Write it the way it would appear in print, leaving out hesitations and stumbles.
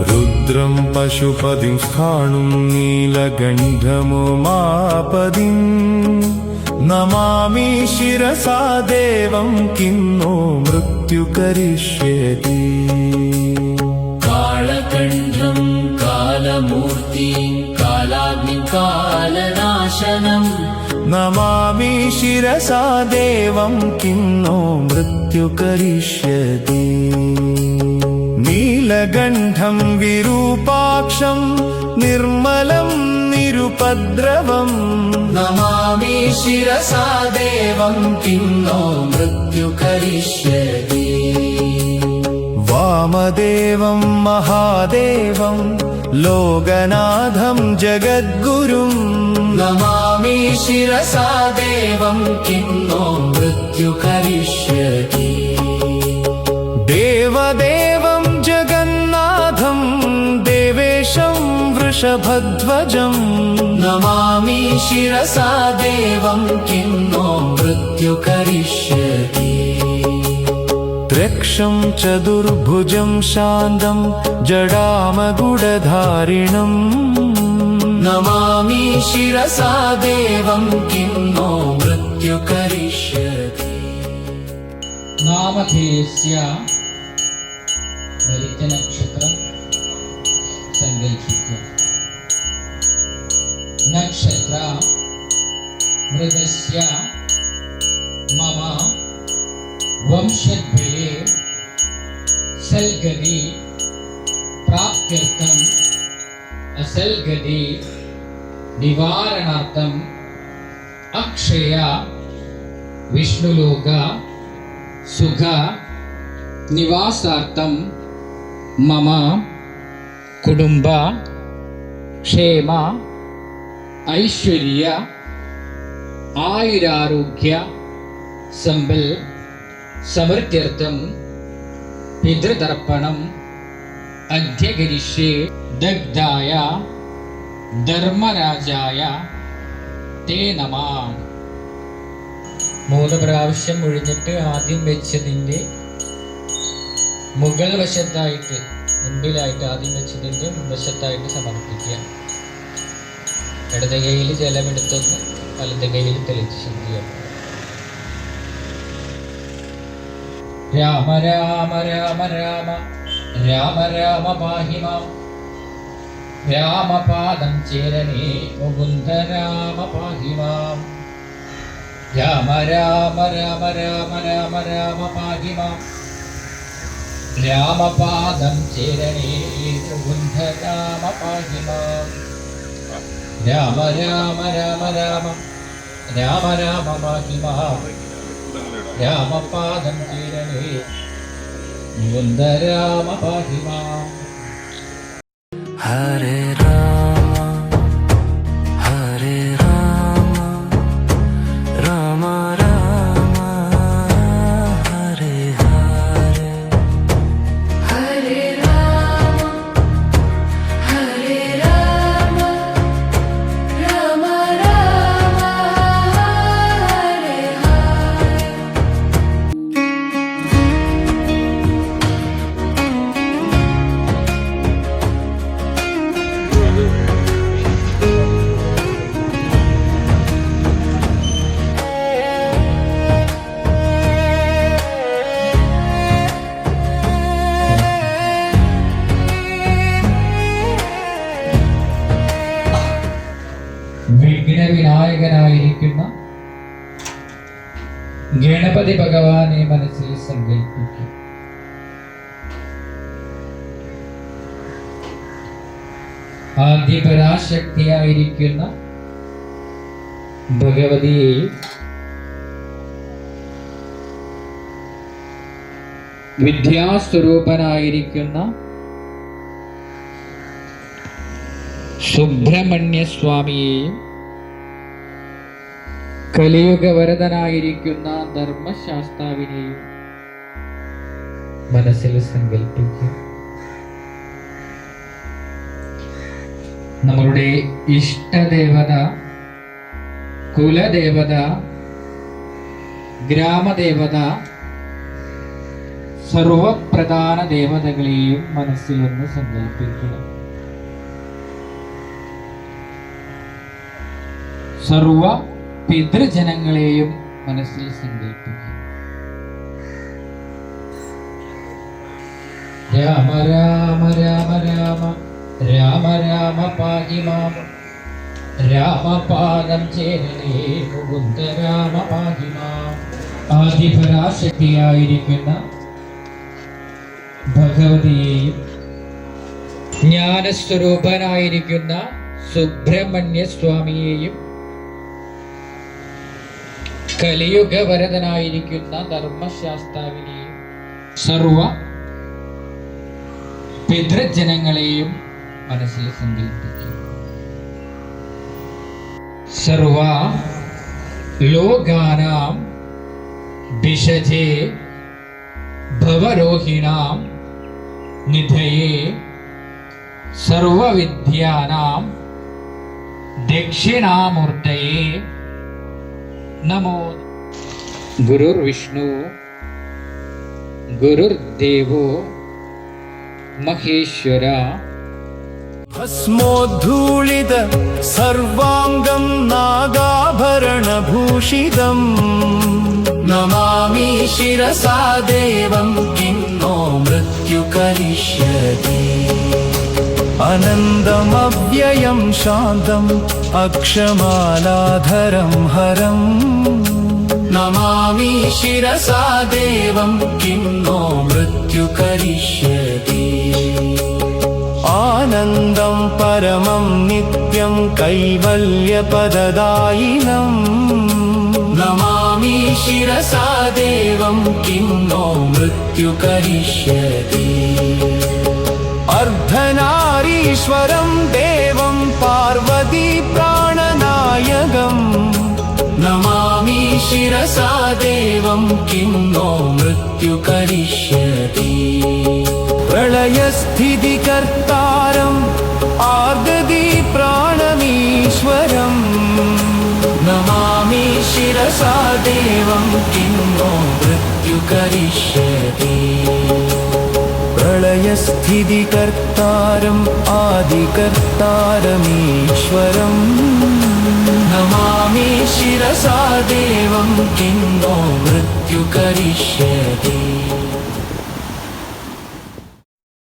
രുദ്രം പശുപതിം സ്ഥാണും നീലഗണ്ഡമുമാപതിം നമാമി ശിരസാ ദേവം കിന്നോ മൃത്യു കരിഷ്യതി. കാളകണ്ഠം കാലമൂർത്തിം കാലാഗ്നിം കാലനാശനം നമാമി ശിരസാ ദേവം കിന്നോ മൃത്യു കരിഷ്യതി. നീലഗണ്ഠം വിരൂപാക്ഷം നിർമ്മലം നിരുപദ്രവം നമാമി ശിരസാ ദേവം കിന്നോ മൃത്യു കരിഷ്യതി. വാമദേവം മഹാദേവം ലോകനാഥം ജഗദ്ഗുരും നമാമി ശിരസാ ദേവം കിന്നോ മൃത്യു കരിഷ്യതി. ദേവദേവം ജഗന്നാഥം ദേവേശം വൃഷഭധ്വജം നമാമി ശിരസാ ദേവം കിന്നോ മൃത്യു കരിഷ്യതി. ത്രക്ഷം ചതുർഭുജം ശാന്തം ജടാമകുടധാരിണം നമാമി ശിരസാ ദേവം കിന്നോ മൃത്യു കരിഷ്യതി. നാമധേയസ്യ ബലിജ നക്ഷത്രം സങ്കൽപ്പിക്കുക. നക്ഷത്ര മൃതസ്യ മമ വംശദ്വയേ സൽഗതി പ്രാപ്ത്യർത്ഥം അസൽഗതി നിവാരണാർത്ഥം അക്ഷയ വിഷ്ണുലോക സുഖ നിവാസാർത്ഥം മമ കുടുംബ ക്ഷേമ ഐശ്വര്യ ആയുരാരോഗ്യ സമ്പൽ സമൃദ്ധ്യർത്ഥം പിതൃതർപ്പണം അധ്യകരിഷ്യേ. ദഗ്ധായ ധർമ്മരാജായ തേ നമഃ. 3 പ്രാവശ്യം ഒഴിഞ്ഞിട്ട് ആദ്യം വെച്ചതിൻ്റെ മുകൾ വശത്തായിട്ട് മുൻപിലായിട്ട് ആദ്യം വെച്ചതിൻ്റെ മുൻവശത്തായിട്ട് സമർപ്പിക്കുക. ഇടത് കൈയിൽ ജലമെടുത്തൊന്ന് വലത് കൈയിൽ തെളിച്ച് ശുദ്ധിയാക്കുക. രാമ രാമ രാമ രാമ രാമ രാമ പാഹി മാം. രാമപാദം ചേരണേ മുകുന്ദ രാമ പാഹി മാം. രാമ രാമ രാമ രാമ രാമ രാമ പാഹി മാം. രാമപാദം ചേരണേ മുകുന്ദ രാമ പാഹി മാം. രാമ രാമ രാമ രാമ രാമ രാമ പാഹി മാം. രാമപാദം ചേരണേ മുകുന്ദ രാമ പാഹി മാം. ഹരേ രാമ ഹരേ രാമ രാമ രാമ ഹരേ ഹരേ. ഹരേ രാമ ഹരേ രാമ രാമ രാമ ഹരേ ഹരേ. വിഘ്നവിനായകനായിരിക്കുന്ന ഗണപതി ഭഗവാനെ മനസ്സിൽ സങ്കല്പിക്കും. ആദ്യപരാശക്തിയായിരിക്കുന്ന ഭഗവതിയെയും വിദ്യാസ്വരൂപനായിരിക്കുന്ന സുബ്രഹ്മണ്യസ്വാമിയെയും കലിയുഗവരദനായിരിക്കുന്ന ധർമ്മശാസ്താവിനെയും മനസ്സിൽ സങ്കല്പിക്കുക. നമ്മളുടെ ഇഷ്ടദേവത, കുലദേവത, ഗ്രാമദേവത സർവപ്രധാന ദേവതകളെയും മനസ്സിലൊന്ന് സങ്കല്പിക്കുക. സർവ പിതൃജനങ്ങളെയും മനസ്സിൽ സങ്കല്പിക്കുക. രാമ രാമ രാമ രാമ രാമ രാമ പാഹി മാം. രാമപാദം ചേരണേ മുകുന്ദ രാമ പാഹി മാം. ആദിപരാശക്തിയായിരിക്കുന്ന ഭഗവതിയെയും ജ്ഞാനസ്വരൂപനായിരിക്കുന്ന സുബ്രഹ്മണ്യ സ്വാമിയെയും കലിയുഗവരദനായിരിക്കുന്ന ധർമ്മശാസ്താവിനെയും സർവ പിതൃജനങ്ങളെയും മനസ്സിൽ സങ്കല്പിക്കുക. സർവ ലോകാനാം ഭിഷജേ ഭവരോഹിണാം നിധയേ സർവവിദ്യാനാം ദക്ഷിണാമൂർത്തയേ നമോ. ഗുരുർവിഷ്ണു ഗുരുർദേവോ മഹേശ്വര. ഭസ്മോദ്ധൂളിത സർവാംഗം നാഗാഭരണഭൂഷിതം നമാമി ശിരസാ ദേവം കിം नो മൃത്യു കരിഷ്യതി. അനന്തമവ്യയം ശാന്തം അക്ഷമാലാധരം ഹരം നമാമി ശിരസാ ദേവം കിം नो മൃത്യു കരിഷ്യതി. ആനന്ദം പരമം നിത്യം കൈവല്യപദദായിനം നമാമി ശിരസാ ദേവം കിം नो മൃത്യു കരിഷ്യതി. അർദ്ധനാരീശ്വരം ദേവം പാർവതി പ്രാണനായകം നമാമി ശിരസാ ദേവം കിം नो മൃത്യു കരിഷ്യതി. പ്രളയസ്ഥിതികർത്താരം ആർദ്ദതി പ്രാണമീശ്വരം നമാമി ശിരസാ ദേവം കിം नो മൃത്യു കരിഷ്യതി. പ്രളയസ്ഥിതികർത്താരം ആദികർത്താരമീശ്വരം നമാമി ശിരസാ ദേവം കിം नो മൃത്യു കരിഷ്യതി.